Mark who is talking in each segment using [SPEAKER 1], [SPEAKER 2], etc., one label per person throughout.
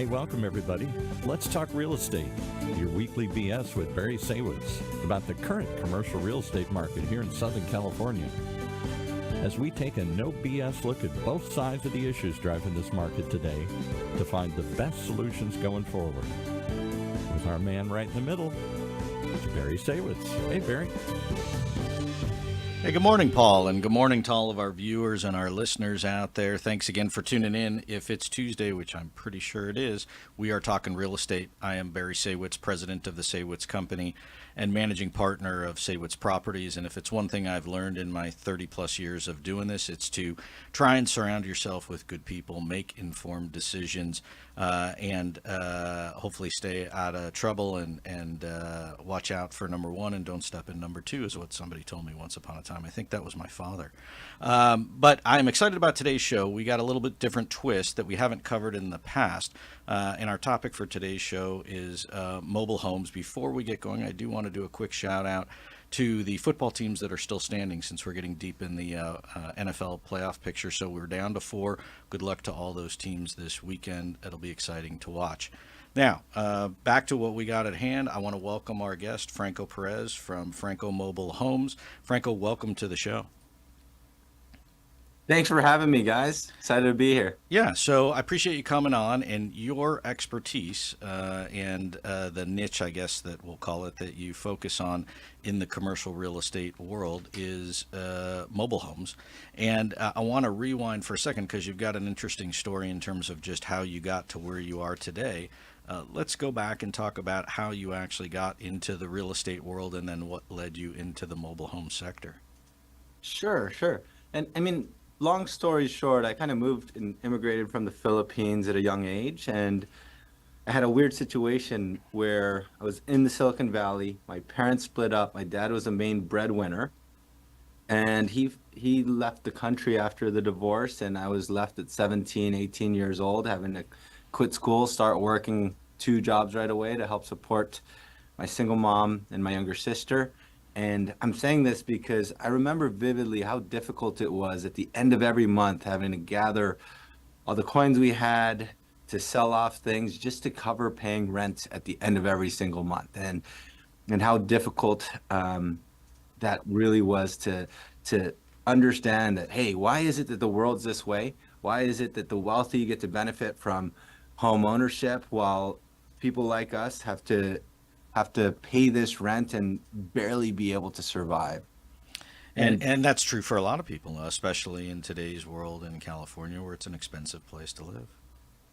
[SPEAKER 1] Hey, welcome everybody. Let's talk real estate. Your weekly BS with Barry Saywitz about the current commercial real estate market here in Southern California. As we take a no BS look at both sides of the issues driving this market today to find the best solutions going forward. With our man right in the middle, it's Barry Saywitz. Hey, Barry.
[SPEAKER 2] Hey, good morning, Paul, and good morning to all of our viewers and our listeners out there. Thanks again for tuning in. If it's Tuesday, which I'm pretty sure it is, we are talking real estate. I am Barry Saywitz, president of the Saywitz Company and managing partner of Saywitz Properties. And if it's one thing I've learned in my 30 plus years of doing this, it's to try and surround yourself with good people, make informed decisions, and hopefully stay out of trouble and watch out for number one and don't step in number two, is what somebody told me once upon a time. I think that was my father. But I'm excited about today's show. We got a little bit different twist that we haven't covered in the past. And our topic for today's show is mobile homes. Before we get going, I do want to do a quick shout out to the football teams that are still standing, since we're getting deep in the NFL playoff picture. So we're down to 4. Good luck to all those teams this weekend. It'll be exciting to watch. Now, back to what we got at hand. I want to welcome our guest, Franco Perez from Franco Mobile Homes. Franco, welcome to the show.
[SPEAKER 3] Thanks for having me, guys. Excited to be here.
[SPEAKER 2] Yeah, so I appreciate you coming on, and your expertise and the niche, I guess that we'll call it, that you focus on in the commercial real estate world is mobile homes. And I want to rewind for a second because you've got an interesting story in terms of just how you got to where you are today. Let's go back and talk about how you actually got into the real estate world and then what led you into the mobile home sector.
[SPEAKER 3] Sure. And I mean, long story short, I kind of moved and immigrated from the Philippines at a young age, and I had a weird situation where I was in the Silicon Valley. My parents split up. My dad was the main breadwinner, and he left the country after the divorce, and I was left at 17, 18 years old, having to quit school, start working 2 jobs right away to help support my single mom and my younger sister. And I'm saying this because I remember vividly how difficult it was at the end of every month having to gather all the coins we had to sell off things just to cover paying rent at the end of every single month. And how difficult that really was to understand that, hey, why is it that the world's this way? Why is it that the wealthy get to benefit from home ownership while people like us have to pay this rent and barely be able to survive?
[SPEAKER 2] And that's true for a lot of people, especially in today's world in California, where it's an expensive place to live.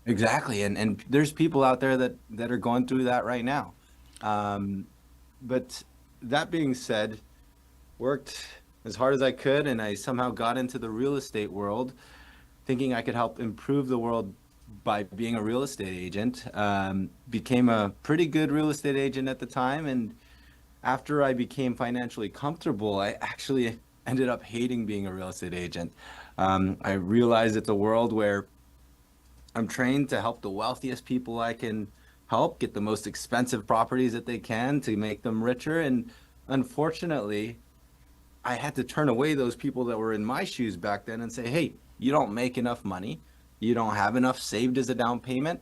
[SPEAKER 3] Exactly. And there's people out there that are going through that right now. But that being said, worked as hard as I could, and I somehow got into the real estate world thinking I could help improve the world by being a real estate agent. Became a pretty good real estate agent at the time, and after I became financially comfortable, I actually ended up hating being a real estate agent. I realized it's a world where I'm trained to help the wealthiest people I can help get the most expensive properties that they can to make them richer, and unfortunately, I had to turn away those people that were in my shoes back then and say, hey, you don't make enough money. You don't have enough saved as a down payment.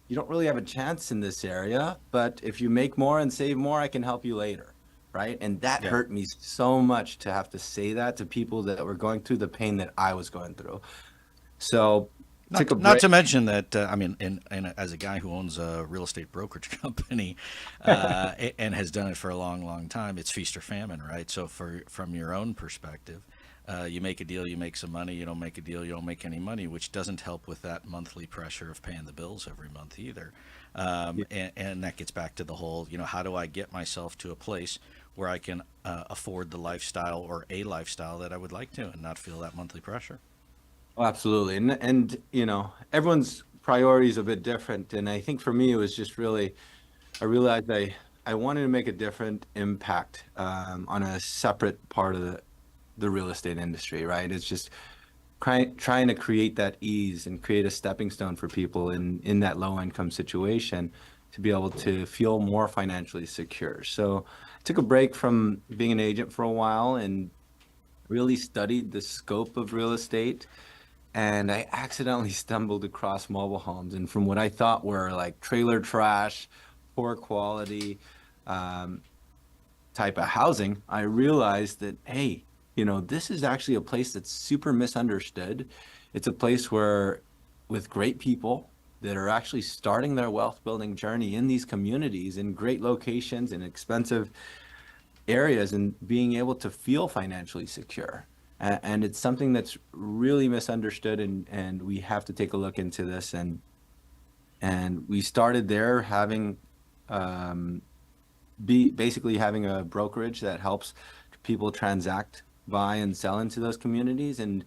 [SPEAKER 3] You don't really have a chance in this area, but if you make more and save more, I can help you later, right? And that hurt me so much to have to say that to people that were going through the pain that I was going through. So
[SPEAKER 2] not to mention that, I mean, as a guy who owns a real estate brokerage company and has done it for a long, long time, it's feast or famine, right? So from your own perspective, you make a deal, you make some money. You don't make a deal, you don't make any money, which doesn't help with that monthly pressure of paying the bills every month either. And that gets back to the whole, how do I get myself to a place where I can afford the lifestyle or a lifestyle that I would like to and not feel that monthly pressure?
[SPEAKER 3] Oh, absolutely. And everyone's priority is a bit different. And I think for me, it was just really, I realized I wanted to make a different impact on a separate part of the real estate industry, right? It's just trying to create that ease and create a stepping stone for people in that low income situation to be able to feel more financially secure. So I took a break from being an agent for a while and really studied the scope of real estate and I accidentally stumbled across mobile homes. And from what I thought were like trailer trash, poor quality um, type of housing, I realized that, hey, this is actually a place that's super misunderstood. It's a place where, with great people that are actually starting their wealth building journey in these communities in great locations and expensive areas, and being able to feel financially secure. And it's something that's really misunderstood, and we have to take a look into this. And we started there having um, be basically having a brokerage that helps people transact, buy and sell into those communities. And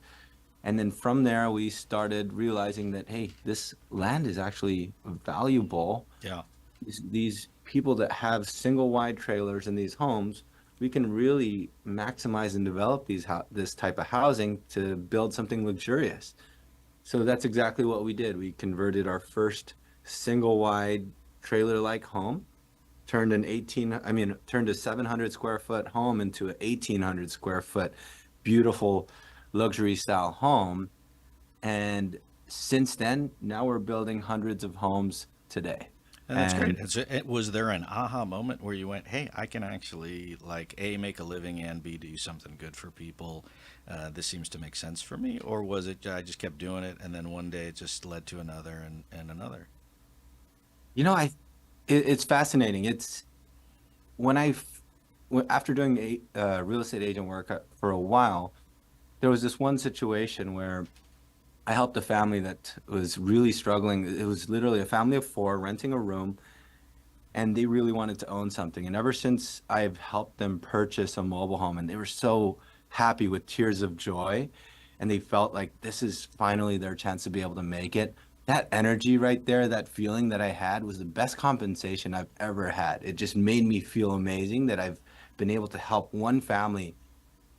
[SPEAKER 3] then from there we started realizing that, hey, this land is actually valuable.
[SPEAKER 2] Yeah.
[SPEAKER 3] These people that have single wide trailers in these homes, we can really maximize and develop this type of housing to build something luxurious. So that's exactly what we did. We converted our first single wide trailer like home, turned a 700 square foot home into an 1,800 square foot beautiful luxury style home. And since then, now we're building hundreds of homes today.
[SPEAKER 2] And that's great.
[SPEAKER 3] And
[SPEAKER 2] Was there an aha moment where you went, "Hey, I can actually like A, make a living, and B, do something good for people. This seems to make sense for me," or was it I just kept doing it, and then one day it just led to another and another?
[SPEAKER 3] you know, I it's fascinating. It's when after doing real estate agent work for a while, there was this one situation where I helped a family that was really struggling. It was literally a family of four renting a room, and they really wanted to own something. And ever since I've helped them purchase a mobile home, and they were so happy with tears of joy, and they felt like this is finally their chance to be able to make it. That energy right there, that feeling that I had was the best compensation I've ever had. It just made me feel amazing that I've been able to help one family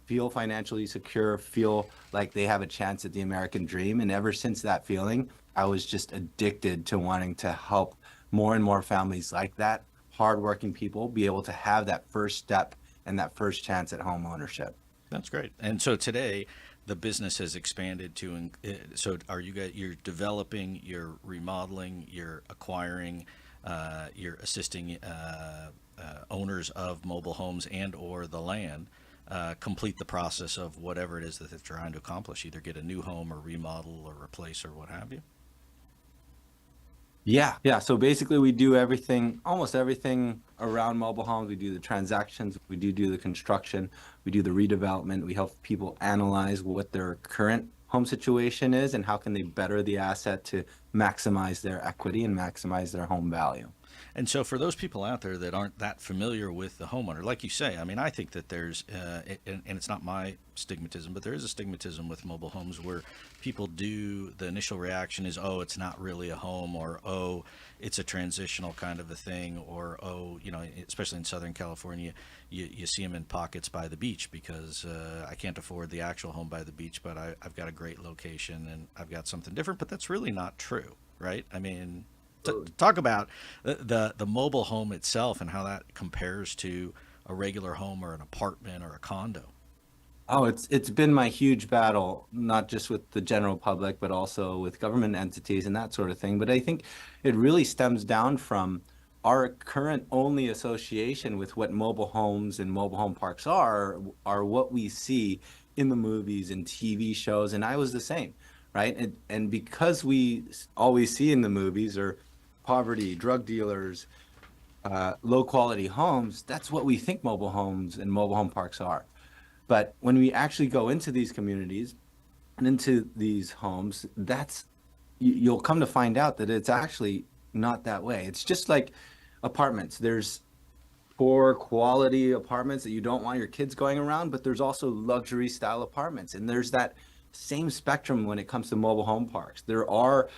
[SPEAKER 3] feel financially secure, feel like they have a chance at the American dream. And ever since that feeling, I was just addicted to wanting to help more and more families like that, hardworking people, be able to have that first step and that first chance at home ownership.
[SPEAKER 2] That's great. And so today, the business has expanded to. So are you guys? You're developing, you're remodeling, you're acquiring, you're assisting owners of mobile homes and or the land complete the process of whatever it is that they're trying to accomplish, either get a new home or remodel or replace or what have you.
[SPEAKER 3] Yeah, yeah. So basically, we do everything, almost everything around mobile homes. We do the transactions, we do the construction, we do the redevelopment. We help people analyze what their current home situation is and how can they better the asset to maximize their equity and maximize their home value.
[SPEAKER 2] And so, for those people out there that aren't that familiar with the homeowner, like you say, I mean, I think that and it's not my stigmatism, but there is a stigmatism with mobile homes where people the initial reaction is, oh, it's not really a home, or oh, it's a transitional kind of a thing, or oh, especially in Southern California, you see them in pockets by the beach because I can't afford the actual home by the beach, but I've got a great location and I've got something different. But that's really not true, right? I mean, talk about the mobile home itself and how that compares to a regular home or an apartment or a condo.
[SPEAKER 3] Oh, it's been my huge battle, not just with the general public, but also with government entities and that sort of thing. But I think it really stems down from our current only association with what mobile homes and mobile home parks are what we see in the movies and TV shows. And I was the same, right? And because we always see in the movies are poverty, drug dealers, low quality homes, that's what we think mobile homes and mobile home parks are. But when we actually go into these communities and into these homes, you'll come to find out that it's actually not that way. It's just like apartments. There's poor quality apartments that you don't want your kids going around, but there's also luxury style apartments. And there's that same spectrum when it comes to mobile home parks. There are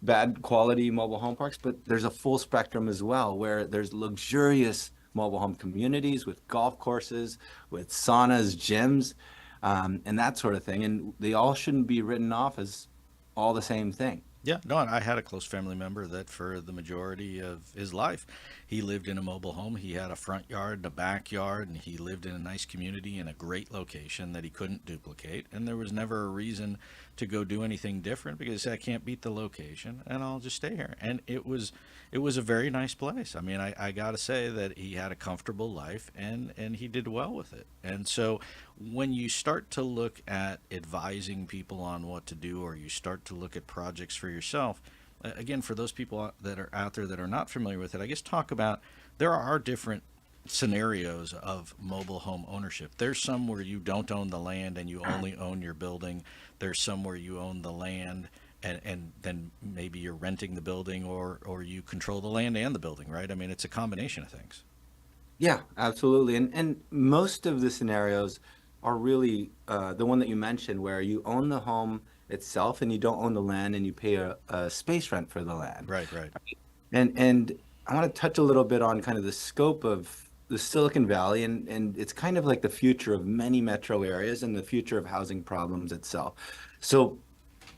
[SPEAKER 3] bad quality mobile home parks, but there's a full spectrum as well where there's luxurious mobile home communities with golf courses, with saunas, gyms, and that sort of thing. And they all shouldn't be written off as all the same thing.
[SPEAKER 2] Yeah, no, and I had a close family member that for the majority of his life, he lived in a mobile home. He had a front yard and a backyard, and he lived in a nice community in a great location that he couldn't duplicate. And there was never a reason to go do anything different because he said, I can't beat the location and I'll just stay here. And it was a very nice place. I mean, I gotta say that he had a comfortable life and he did well with it. And so when you start to look at advising people on what to do, or you start to look at projects for yourself, again, for those people that are out there that are not familiar with it, I guess talk about there are different scenarios of mobile home ownership. There's some where you don't own the land and you only own your building. There's some where you own the land and then maybe you're renting the building, or you control the land and the building, right? I mean, it's a combination of things.
[SPEAKER 3] Yeah, absolutely. And most of the scenarios are really the one that you mentioned, where you own the home itself and you don't own the land and you pay a space rent for the land.
[SPEAKER 2] Right, right.
[SPEAKER 3] And I want to touch a little bit on kind of the scope of the Silicon Valley, and it's kind of like the future of many metro areas and the future of housing problems itself. So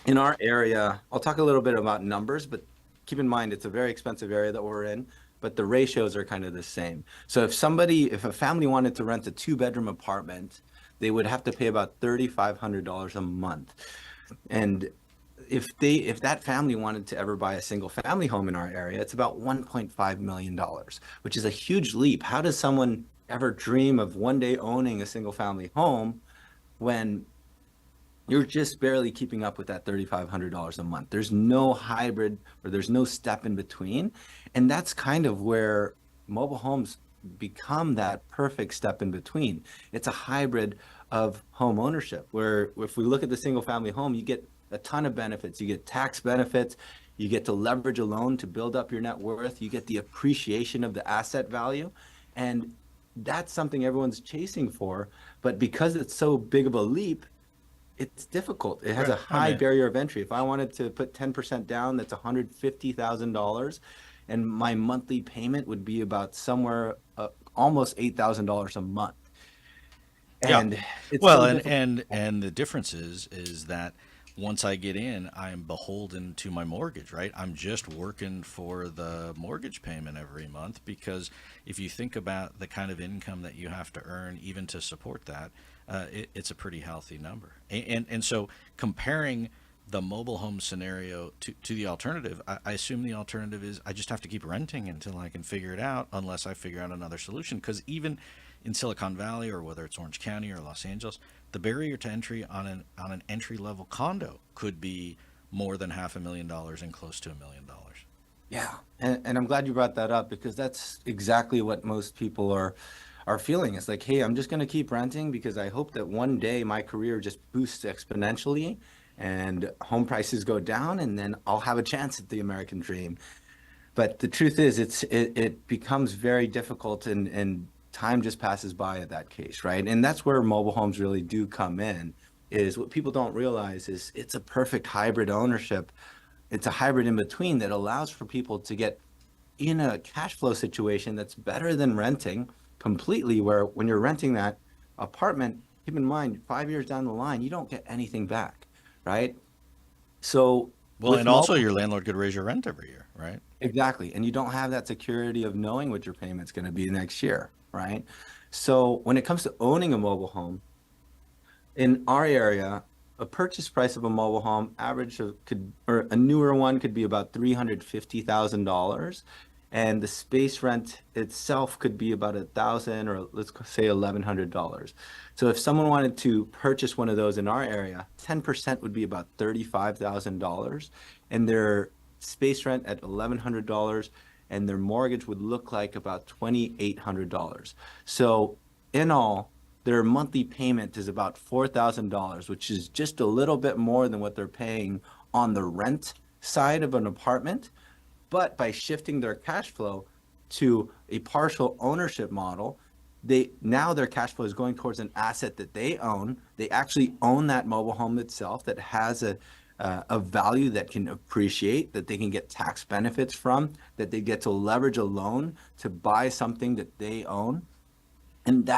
[SPEAKER 3] in our area, I'll talk a little bit about numbers, but keep in mind it's a very expensive area that we're in, but the ratios are kind of the same. So if a family wanted to rent a two-bedroom apartment, they would have to pay about $3,500 a month. And if that family wanted to ever buy a single family home in our area, it's about $1.5 million, which is a huge leap. How does someone ever dream of one day owning a single family home when you're just barely keeping up with that $3,500 a month? There's no hybrid, or there's no step in between. And that's kind of where mobile homes become that perfect step in between. It's a hybrid of home ownership, where if we look at the single family home, you get a ton of benefits. You get tax benefits, you get to leverage a loan to build up your net worth, you get the appreciation of the asset value. And that's something everyone's chasing for. But because it's so big of a leap, it's difficult. It has a
[SPEAKER 2] Right. I
[SPEAKER 3] high
[SPEAKER 2] mean,
[SPEAKER 3] barrier of entry. If I wanted to put 10% down, that's $150,000. And my monthly payment would be about somewhere almost $8,000 a month.
[SPEAKER 2] yeah.
[SPEAKER 3] And it's
[SPEAKER 2] Well,
[SPEAKER 3] so
[SPEAKER 2] and
[SPEAKER 3] difficult.
[SPEAKER 2] and the difference is that once I get in, I'm beholden to my mortgage, right? I'm just working for the mortgage payment every month, because if you think about the kind of income that you have to earn even to support that, it's a pretty healthy number. And so comparing the mobile home scenario to the alternative, I assume the alternative is I just have to keep renting until I can figure it out, unless I figure out another solution. Because even in Silicon Valley, or whether it's Orange County or Los Angeles, the barrier to entry on an entry level condo could be more than $500,000 and close to $1 million.
[SPEAKER 3] Yeah, and I'm glad you brought that up, because that's exactly what most people are feeling. It's like, hey, I'm just going to keep renting because I hope that one day my career just boosts exponentially and home prices go down, and then I'll have a chance at the American dream. But the truth is, it becomes very difficult, and time just passes by at that case, right? And that's where mobile homes really do come in. Is what people don't realize is it's a perfect hybrid ownership. It's a hybrid in between that allows for people to get in a cash flow situation that's better than renting completely, where when you're renting that apartment, keep in mind, 5 years down the line, you don't get anything back, right? So
[SPEAKER 2] Well,
[SPEAKER 3] with
[SPEAKER 2] and also
[SPEAKER 3] mobile,
[SPEAKER 2] your landlord could raise your rent every year, right?
[SPEAKER 3] exactly, and you don't have that security of knowing what your payment's going to be next year, right? So when it comes to owning a mobile home, in our area, a purchase price of a mobile home average or a newer one could be about $350,000, and the space rent itself could be about 1,000, or let's say $1,100. So if someone wanted to purchase one of those in our area, 10% would be about $35,000, and their space rent at $1,100, and their mortgage would look like about $2,800. So in all, their monthly payment is about $4,000, which is just a little bit more than what they're paying on the rent side of an apartment. But by shifting their cash flow to a partial ownership model, now their cash flow is going towards an asset that they own. They actually own that mobile home itself, that has a value that can appreciate, that they can get tax benefits from, that they get to leverage a loan to buy something that they own. And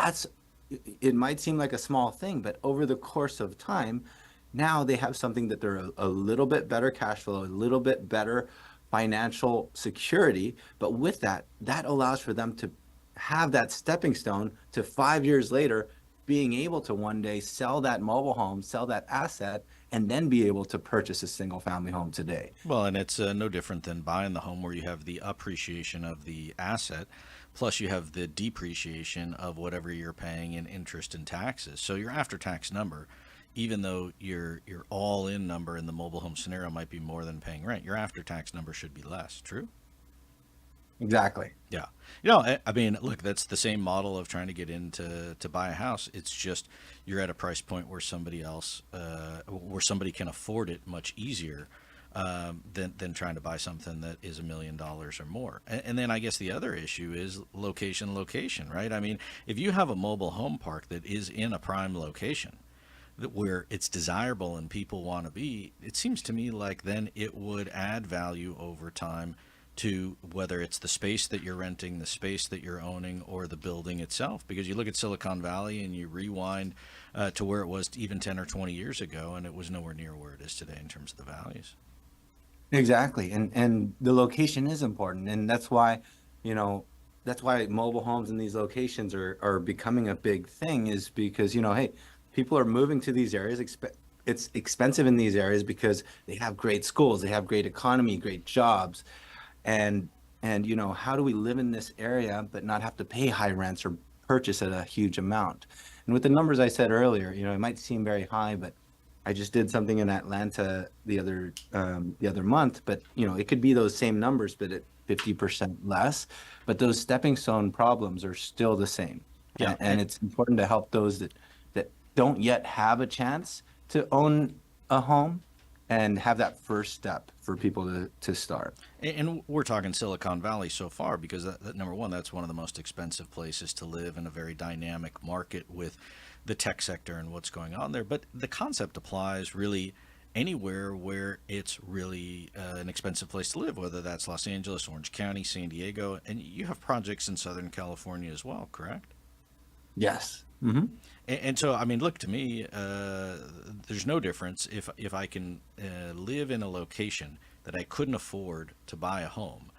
[SPEAKER 3] it might seem like a small thing, but over the course of time, now they have something that they're a little bit better cash flow, a little bit better financial security. But with that, that allows for them to have that stepping stone to 5 years later being able to one day sell that mobile home, sell that asset, and then be able to purchase a single family home today.
[SPEAKER 2] Well, and it's no different than buying the home where you have the appreciation of the asset, plus you have the depreciation of whatever you're paying in interest and taxes. So your after-tax number, even though your all-in number in the mobile home scenario might be more than paying rent, your after-tax number should be less. True?
[SPEAKER 3] Exactly.
[SPEAKER 2] Yeah. You know, I mean, look, that's the same model of trying to get into to buy a house. It's just you're at a price point where somebody else, where somebody can afford it much easier than trying to buy something that is $1 million or more. And then I guess the other issue is location, right? I mean, if you have a mobile home park that is in a prime location, where it's desirable and people want to be, it seems to me like then it would add value over time to whether it's the space that you're renting, the space that you're owning, or the building itself. Because you look at Silicon Valley and you rewind to where it was even 10 or 20 years ago, and it was nowhere near where it is today in terms of the values.
[SPEAKER 3] Exactly. And the location is important. And that's why, you know, that's why mobile homes in these locations are becoming a big thing, is because, you know, hey, people are moving to these areas. It's expensive in these areas because they have great schools, they have great economy, great jobs. And you know, how do we live in this area but not have to pay high rents or purchase at a huge amount? And with the numbers I said earlier, you know, it might seem very high, but I just did something in Atlanta the other month, but you know, it could be those same numbers but at 50% less, but those stepping stone problems are still the same.
[SPEAKER 2] Yeah.
[SPEAKER 3] And it's important to help those that don't yet have a chance to own a home and have that first step for people to start.
[SPEAKER 2] And we're talking Silicon Valley so far because number one, that's one of the most expensive places to live in a very dynamic market with the tech sector and what's going on there. But the concept applies really anywhere where it's really an expensive place to live, whether that's Los Angeles, Orange County, San Diego, and you have projects in Southern California as well, correct?
[SPEAKER 3] Yes. Mm-hmm.
[SPEAKER 2] And so, I mean, look, to me, there's no difference if I can live in a location that I couldn't afford to buy a home,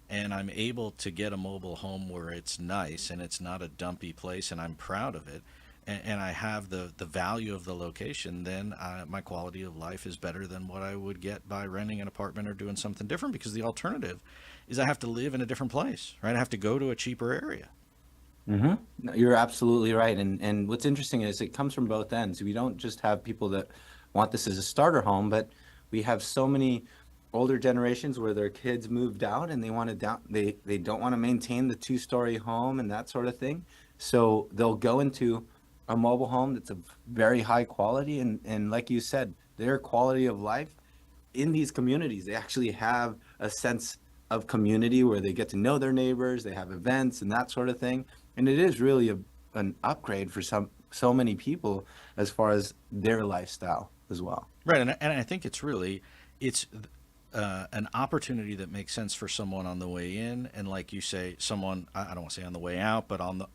[SPEAKER 2] and I'm able to get a mobile home where it's nice and it's not a dumpy place, and I'm proud of it, and I have the value of the location, then my quality of life is better than what I would get by renting an apartment or doing something different, because the alternative is I have to live in a different place, right? I have to go to a cheaper area.
[SPEAKER 3] Mm-hmm. No, you're absolutely right. And what's interesting is it comes from both ends. We don't just have people that want this as a starter home, but we have so many older generations where their kids moved out and they want to they don't want to maintain the two-story home and that sort of thing. So they'll go into a mobile home that's of very high quality, and like you said, their quality of life in these communities, they actually have a sense of community where they get to know their neighbors, they have events and that sort of thing. And it is really an upgrade for so many people as far as their lifestyle as well.
[SPEAKER 2] Right, and I think it's an opportunity that makes sense for someone on the way in, and like you say, someone, I don't want to say on the way out, but on the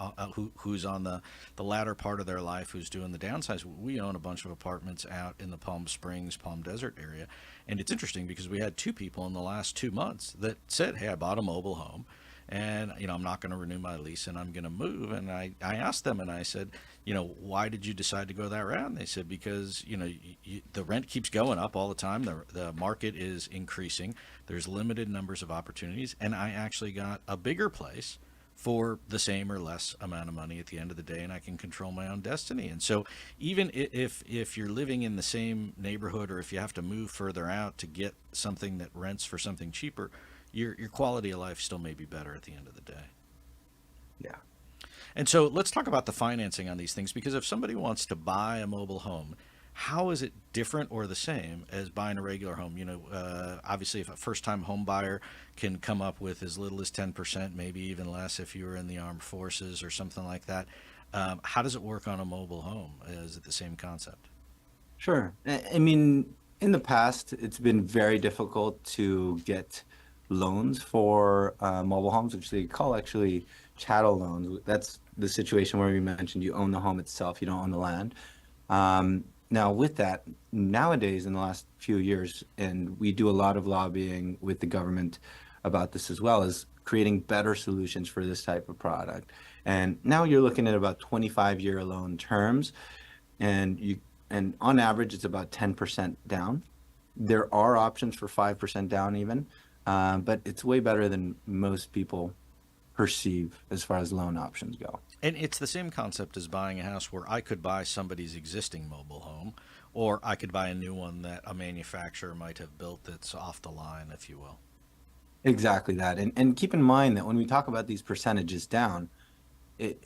[SPEAKER 2] who's on the latter part of their life, who's doing the downsize. We own a bunch of apartments out in the Palm Springs, Palm Desert area, and it's interesting because we had two people in the last 2 months that said, "Hey, I bought a mobile home, and you know, I'm not going to renew my lease and I'm going to move." And I asked them and I said, you know, why did you decide to go that route? And they said, because you know, the rent keeps going up all the time, the market is increasing, there's limited numbers of opportunities, and I actually got a bigger place for the same or less amount of money at the end of the day, and I can control my own destiny. And so even if you're living in the same neighborhood, or if you have to move further out to get something that rents for something cheaper, your quality of life still may be better at the end of the day.
[SPEAKER 3] Yeah.
[SPEAKER 2] And so let's talk about the financing on these things, because if somebody wants to buy a mobile home, how is it different or the same as buying a regular home? You know, obviously if a first-time home buyer can come up with as little as 10%, maybe even less if you were in the armed forces or something like that, how does it work on a mobile home? Is it the same concept?
[SPEAKER 3] Sure. I mean, in the past, it's been very difficult to get loans for mobile homes, which they call actually chattel loans. That's the situation where we mentioned you own the home itself, you don't own the land. Now, with that, nowadays in the last few years, and we do a lot of lobbying with the government about this as well, is creating better solutions for this type of product. And now you're looking at about 25-year loan terms, and and on average it's about 10% down. There are options for 5% down even, but it's way better than most people perceive as far as loan options go.
[SPEAKER 2] And it's the same concept as buying a house where I could buy somebody's existing mobile home, or I could buy a new one that a manufacturer might have built that's off the line, if you will.
[SPEAKER 3] Exactly that. And keep in mind that when we talk about these percentages down,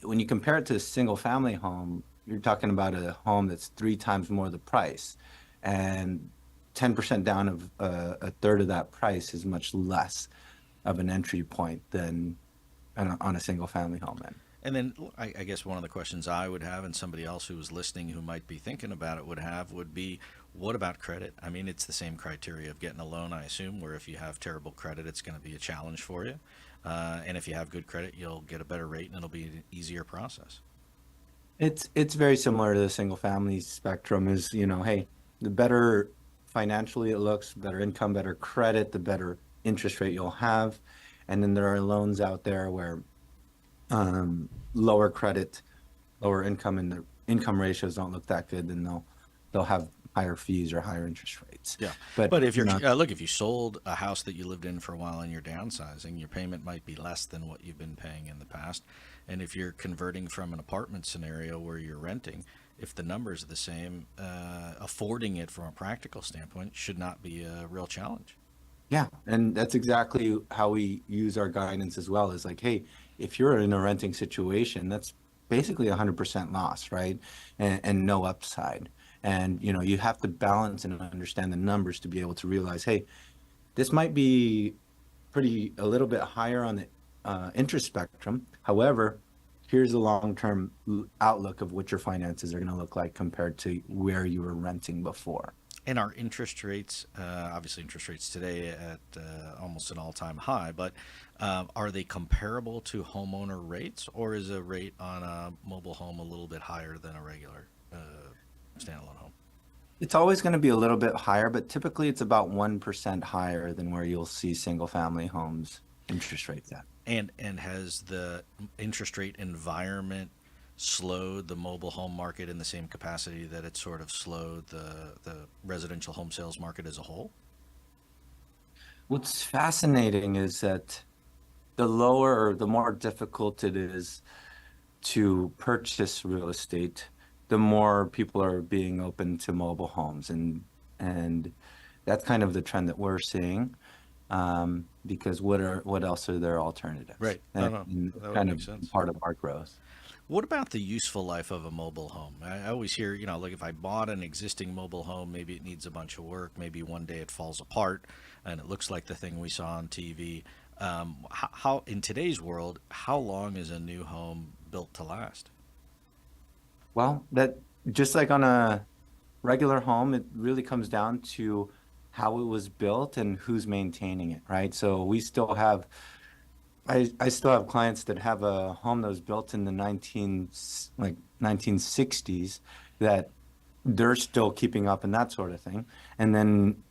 [SPEAKER 3] when you compare it to a single family home, you're talking about a home that's three times more the price. And 10% down of a third of that price is much less of an entry point than on a single family home.
[SPEAKER 2] And then I guess one of the questions I would have, and somebody else who was listening who might be thinking about it would be, what about credit? I mean, it's the same criteria of getting a loan, I assume, where if you have terrible credit, it's going to be a challenge for you. And if you have good credit, you'll get a better rate and it'll be an easier process.
[SPEAKER 3] It's very similar to the single family spectrum is, hey, the better financially it looks, better income, better credit, the better interest rate you'll have. And then there are loans out there where lower credit, lower income, and the income ratios don't look that good, then they'll have higher fees or higher interest rates.
[SPEAKER 2] Yeah,
[SPEAKER 3] But
[SPEAKER 2] but if you're
[SPEAKER 3] not,
[SPEAKER 2] look, if you sold a house that you lived in for a while and you're downsizing, your payment might be less than what you've been paying in the past. And if you're converting from an apartment scenario where you're renting, if the numbers are the same, affording it from a practical standpoint should not be a real challenge.
[SPEAKER 3] yeah, and that's exactly how we use our guidance as well. Is like, hey, if you're in a renting situation, that's basically 100% loss, right? And no upside. And you have to balance and understand the numbers to be able to realize, hey, this might be a little bit higher on the interest spectrum. However, here's the long-term outlook of what your finances are going to look like compared to where you were renting before.
[SPEAKER 2] And our interest rates, obviously interest rates today at almost an all-time high, but are they comparable to homeowner rates, or is a rate on a mobile home a little bit higher than a regular standalone home?
[SPEAKER 3] It's always going to be a little bit higher, but typically it's about 1% higher than where you'll see single-family homes interest rates at.
[SPEAKER 2] And has the interest rate environment slowed the mobile home market in the same capacity that it sort of slowed the residential home sales market as a whole?
[SPEAKER 3] What's fascinating is that the lower or the more difficult it is to purchase real estate, the more people are being open to mobile homes, and that's kind of the trend that we're seeing. Because what else are there alternatives?
[SPEAKER 2] Right.
[SPEAKER 3] And
[SPEAKER 2] That would
[SPEAKER 3] kind
[SPEAKER 2] make
[SPEAKER 3] of
[SPEAKER 2] sense.
[SPEAKER 3] part of our growth.
[SPEAKER 2] What about the useful life of a mobile home? I always hear, like if I bought an existing mobile home, maybe it needs a bunch of work. Maybe one day it falls apart and it looks like the thing we saw on TV. How in today's world, how long is a new home built to last?
[SPEAKER 3] Well, that just like on a regular home, it really comes down to how it was built and who's maintaining it, right? So I still have clients that have a home that was built in the 1960s that they're still keeping up and that sort of thing. And then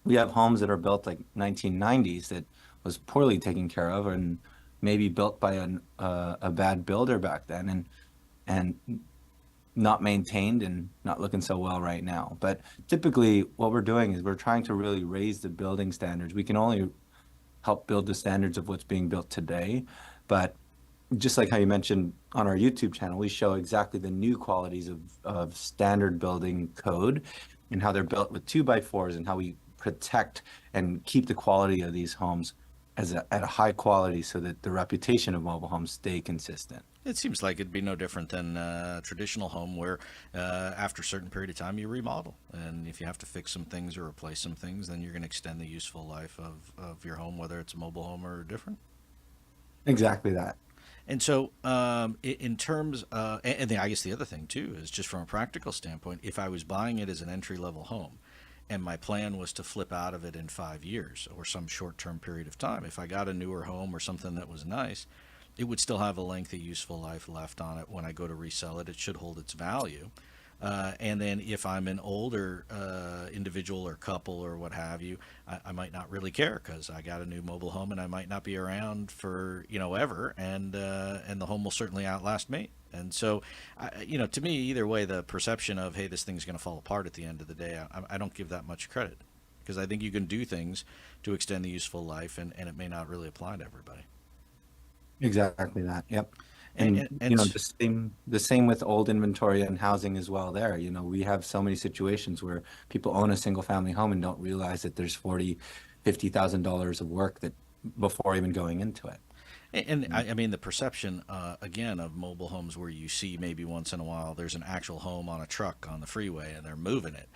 [SPEAKER 3] we have homes that are built like 1990s that was poorly taken care of and maybe built by a bad builder back then and not maintained and not looking so well right now. But typically what we're doing is we're trying to really raise the building standards. We can only help build the standards of what's being built today. But just like how you mentioned on our YouTube channel, we show exactly the new qualities of standard building code and how they're built with 2x4s and how we protect and keep the quality of these homes at a high quality so that the reputation of mobile homes stay consistent.
[SPEAKER 2] It seems like it'd be no different than a traditional home where after a certain period of time you remodel. And if you have to fix some things or replace some things, then you're going to extend the useful life of your home, whether it's a mobile home or different.
[SPEAKER 3] Exactly that.
[SPEAKER 2] And so, in terms, and I guess the other thing too is just from a practical standpoint, if I was buying it as an entry level home and my plan was to flip out of it in 5 years or some short term period of time, if I got a newer home or something that was nice, it would still have a lengthy useful life left on it. When I go to resell it, it should hold its value. And then if I'm an older individual or couple or what have you, I might not really care because I got a new mobile home and I might not be around for ever, and the home will certainly outlast me. And so, to me, either way, the perception of hey, this thing's going to fall apart at the end of the day, I don't give that much credit because I think you can do things to extend the useful life, and it may not really apply to everybody.
[SPEAKER 3] Exactly that. Yep.
[SPEAKER 2] And,
[SPEAKER 3] And
[SPEAKER 2] and, and
[SPEAKER 3] the same with old inventory and housing as well there. We have so many situations where people own a single family home and don't realize that there's $50,000 of work that before even going into it.
[SPEAKER 2] And I mean, the perception, again, of mobile homes where you see maybe once in a while there's an actual home on a truck on the freeway and they're moving it,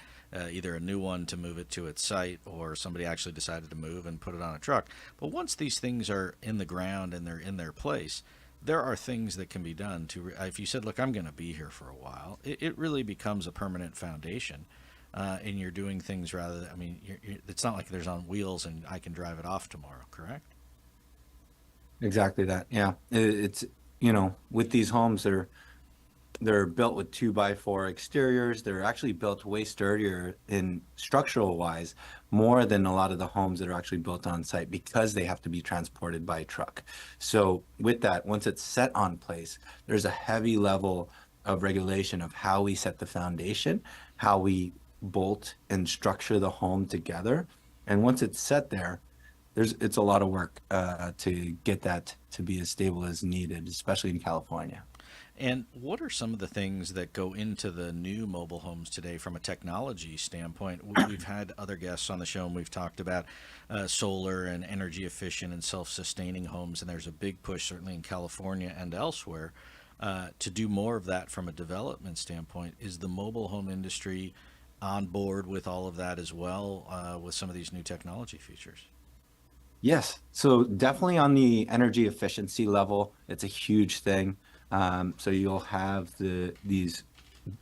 [SPEAKER 2] either a new one to move it to its site or somebody actually decided to move and put it on a truck. But once these things are in the ground and they're in their place, there are things that can be done to, if you said, look, I'm going to be here for a while, it really becomes a permanent foundation. And you're doing things rather than, I mean, it's not like there's on wheels and I can drive it off tomorrow, correct?
[SPEAKER 3] Exactly that. Yeah. It's, with these homes, they're built with 2x4 exteriors. They're actually built way sturdier in structural wise, more than a lot of the homes that are actually built on site because they have to be transported by truck. So with that, once it's set on place, there's a heavy level of regulation of how we set the foundation, how we bolt and structure the home together. And once it's set there, it's a lot of work to get that to be as stable as needed, especially in California.
[SPEAKER 2] And what are some of the things that go into the new mobile homes today from a technology standpoint? We've had other guests on the show and we've talked about solar and energy efficient and self-sustaining homes. And there's a big push, certainly in California and elsewhere, to do more of that from a development standpoint. Is the mobile home industry on board with all of that as well, with some of these new technology features?
[SPEAKER 3] Yes. So definitely on the energy efficiency level, it's a huge thing. So you'll have these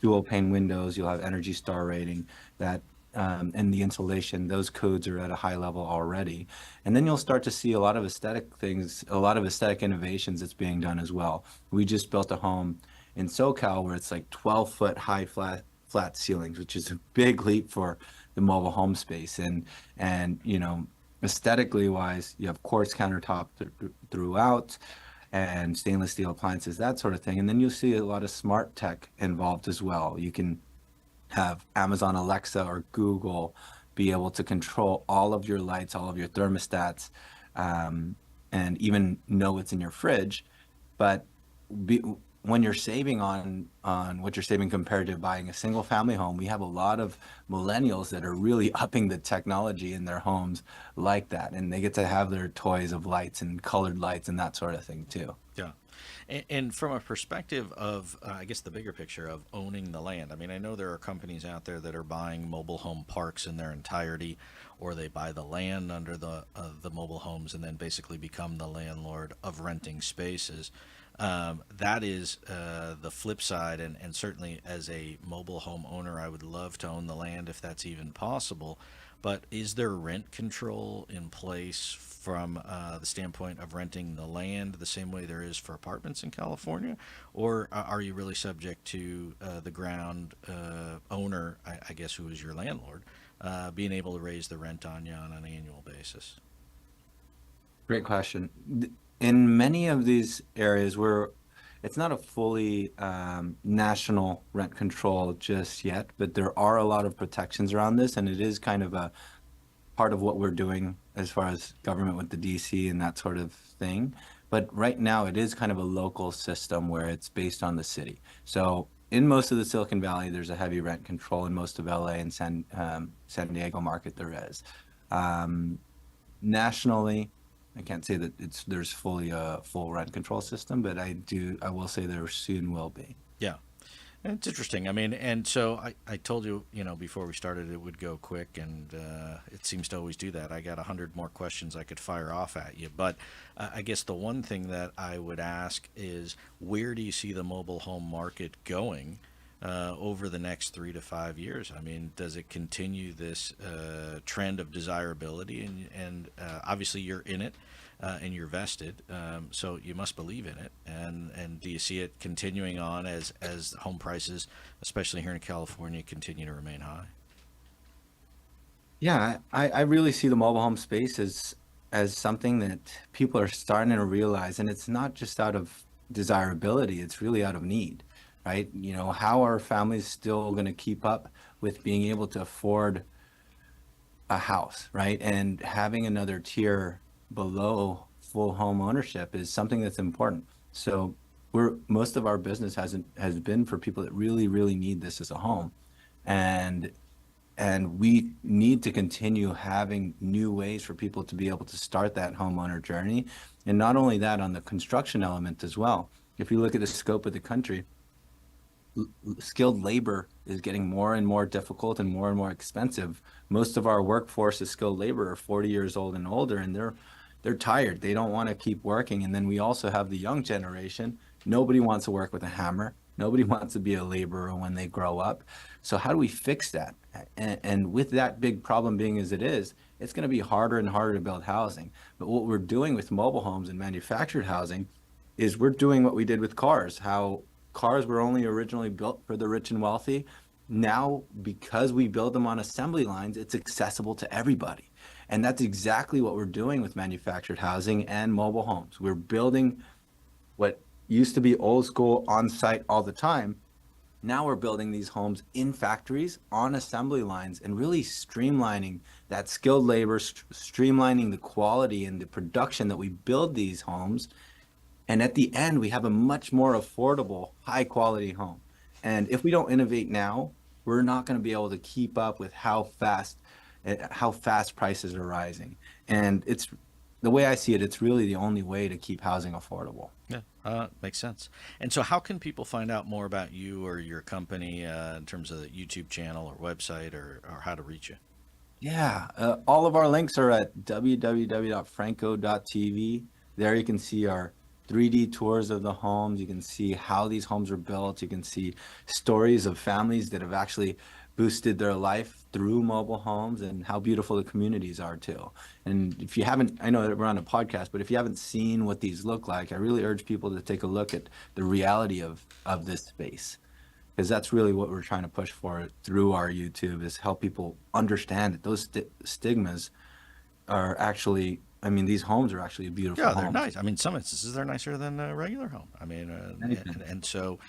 [SPEAKER 3] dual pane windows, you'll have Energy Star rating that, and the insulation, those codes are at a high level already. And then you'll start to see a lot of aesthetic things, a lot of aesthetic innovations that's being done as well. We just built a home in SoCal where it's like 12-foot high flat ceilings, which is a big leap for the mobile home space. And aesthetically wise, you have quartz countertop throughout and stainless steel appliances, that sort of thing. And then you'll see a lot of smart tech involved as well. You can have Amazon Alexa or Google be able to control all of your lights, all of your thermostats, and even know what's in your fridge. But when you're saving on what you're saving compared to buying a single family home, we have a lot of millennials that are really upping the technology in their homes like that, and they get to have their toys of lights and colored lights and that sort of thing too.
[SPEAKER 2] Yeah. And from a perspective of, I guess, the bigger picture of owning the land, I mean, I know there are companies out there that are buying mobile home parks in their entirety, or they buy the land under the mobile homes and then basically become the landlord of renting spaces. That is the flip side, and certainly as a mobile home owner, I would love to own the land if that's even possible. But is there rent control in place from the standpoint of renting the land the same way there is for apartments in California? Or are you really subject to the ground owner, I guess, who is your landlord, being able to raise the rent on you on an annual basis?
[SPEAKER 3] Great question. In many of these areas where it's not a fully national rent control just yet, but there are a lot of protections around this, and it is kind of a part of what we're doing as far as government with the DC and that sort of thing. But right now, it is kind of a local system where it's based on the city. So in most of the Silicon Valley, there's a heavy rent control. In most of LA and San Diego market, there is. Nationally, I can't say that there's fully a full rent control system, but I will say there soon will be.
[SPEAKER 2] Yeah. It's interesting. I mean, and so I told you, before we started, it would go quick, and it seems to always do that. I got 100 more questions I could fire off at you, but I guess the one thing that I would ask is, where do you see the mobile home market going over the next 3 to 5 years? I mean, does it continue this trend of desirability? And obviously you're in it and you're vested, so you must believe in it. And do you see it continuing on as home prices, especially here in California, continue to remain high?
[SPEAKER 3] Yeah, I really see the mobile home space as something that people are starting to realize, and it's not just out of desirability, it's really out of need, right? You know, how are families still going to keep up with being able to afford a house, right? And having another tier below full home ownership is something that's important. So most of our business has been for people that really, really need this as a home. And we need to continue having new ways for people to be able to start that homeowner journey. And not only that, on the construction element as well. If you look at the scope of the country, skilled labor is getting more and more difficult and more expensive. Most of our workforce is skilled labor are 40 years old and older, and they're tired. They don't want to keep working. And then we also have the young generation. Nobody wants to work with a hammer. Nobody wants to be a laborer when they grow up. So how do we fix that? And with that big problem being as it is, it's going to be harder and harder to build housing. But what we're doing with mobile homes and manufactured housing is we're doing what we did with cars, how cars were only originally built for the rich and wealthy. Now, because we build them on assembly lines, it's accessible to everybody. And that's exactly what we're doing with manufactured housing and mobile homes. We're building what used to be old school on-site all the time. Now we're building these homes in factories on assembly lines and really streamlining that skilled labor, streamlining the quality and the production that we build these homes. And at the end, we have a much more affordable, high quality home. And if we don't innovate now, we're not going to be able to keep up with how fast prices are rising. And it's the way I see it, it's really the only way to keep housing affordable.
[SPEAKER 2] Yeah, makes sense. And so how can people find out more about you or your company in terms of the YouTube channel or website or how to reach you?
[SPEAKER 3] Yeah, all of our links are at www.franco.tv. There you can see our 3D tours of the homes. You can see how these homes are built. You can see stories of families that have actually boosted their life through mobile homes and how beautiful the communities are too. And if you haven't, I know that we're on a podcast, but if you haven't seen what these look like, I really urge people to take a look at the reality of this space, because that's really what we're trying to push for through our YouTube, is help people understand that those stigmas are actually, I mean, these homes are actually beautiful homes.
[SPEAKER 2] Yeah, they're nice. I mean, some instances they're nicer than a regular home. I mean, and so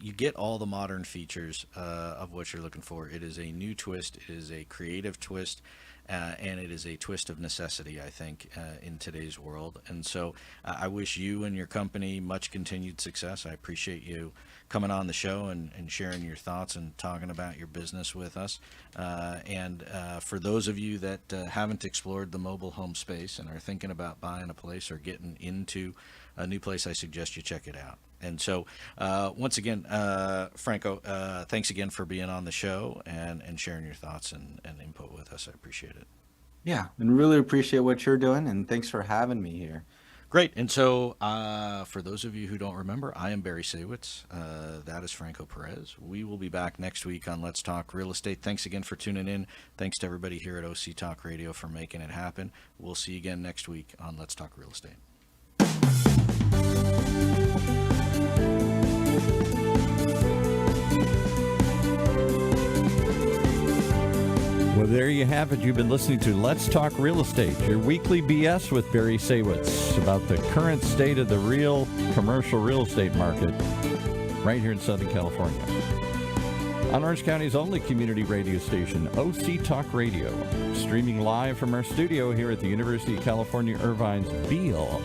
[SPEAKER 2] you get all the modern features of what you're looking for. It is a new twist. It is a creative twist. And it is a twist of necessity, I think, in today's world. And so I wish you and your company much continued success. I appreciate you coming on the show and sharing your thoughts and talking about your business with us. And for those of you that haven't explored the mobile home space and are thinking about buying a place or getting into a new place, I suggest you check it out. And so, once again, Franco, thanks again for being on the show and sharing your thoughts and input with us. I appreciate it.
[SPEAKER 3] Yeah, and really appreciate what you're doing, and thanks for having me here.
[SPEAKER 2] Great. And so, for those of you who don't remember, I am Barry Saywitz. That is Franco Perez. We will be back next week on Let's Talk Real Estate. Thanks again for tuning in. Thanks to everybody here at OC Talk Radio for making it happen. We'll see you again next week on Let's Talk Real Estate.
[SPEAKER 1] Well, there you have it. You've been listening to Let's Talk Real Estate, your weekly BS with Barry Saywitz about the current state of the real commercial real estate market right here in Southern California. On Orange County's only community radio station, OC Talk Radio, streaming live from our studio here at the University of California, Irvine's Beale